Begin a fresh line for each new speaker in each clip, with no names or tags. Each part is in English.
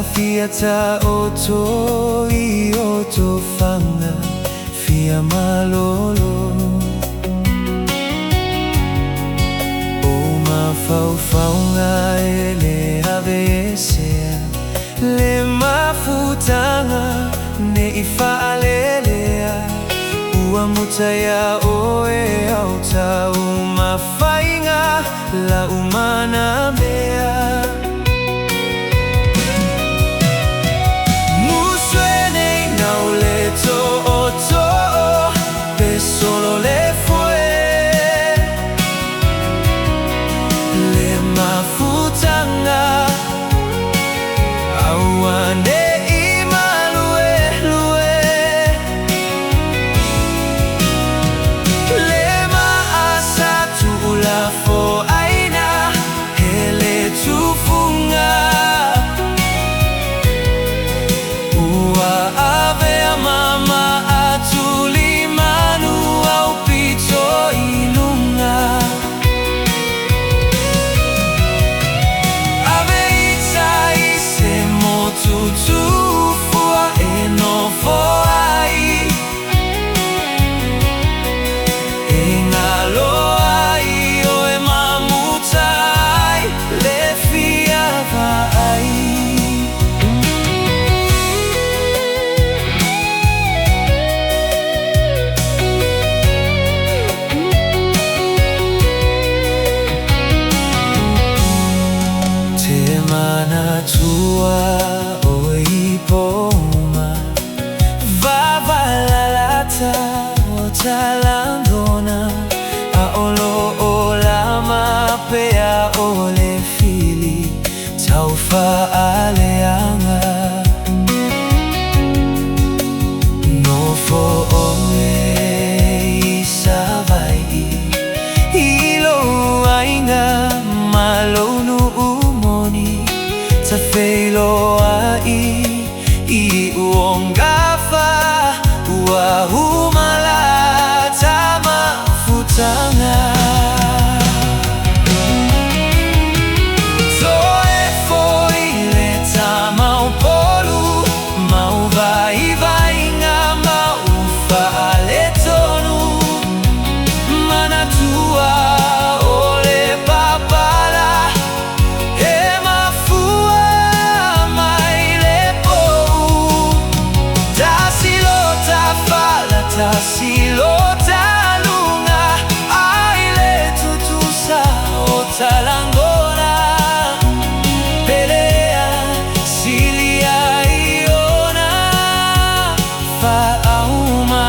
fiata oto I oto fanga fia malolo O mafaufaunga ele havesea Le mafutanga ne ifaalelea Ua mutaya oe auta umafainga la umana mea Muswene nauleto oto Pesolo le fue Le mafutanga Awane Tua oipoma Vavalalata otalandona Aolo olama pea ole fili Taufa aleanga Nofo ole isavai Ilo ainga malonu umoni Tafelo I uongafa Ua humala tama futanga Zoe foi le tama upolu Mauvai vainga maufa aletonu Manatua ole papala Tasilota lunga aile tutusa otalangona pelea silia iona faauma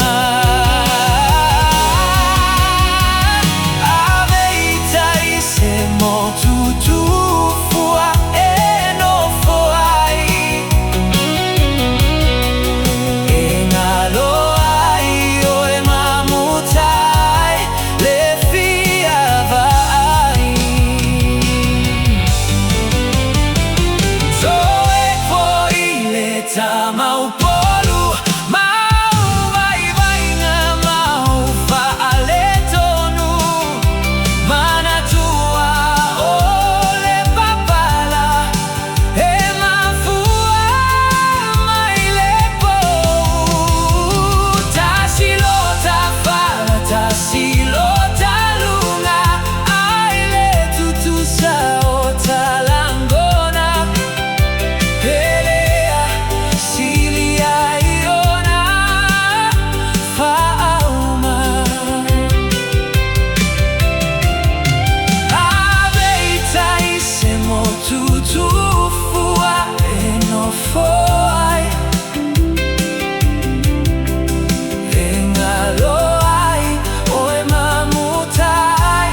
aveita isemo tutufua enofoai engalo Tama upolu Mauvai vainga maufa aletonu Manatua ole papala E mafua mailepo Tasilota fala tasilota lunga Aile tutusa otalangona Tutufua enofoai Engaloai oe mamutai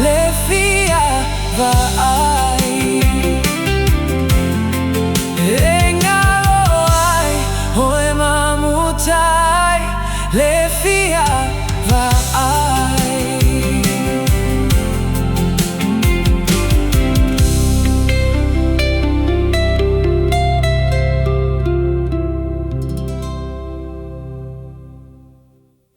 Lefia vai Engaloai oe mamutai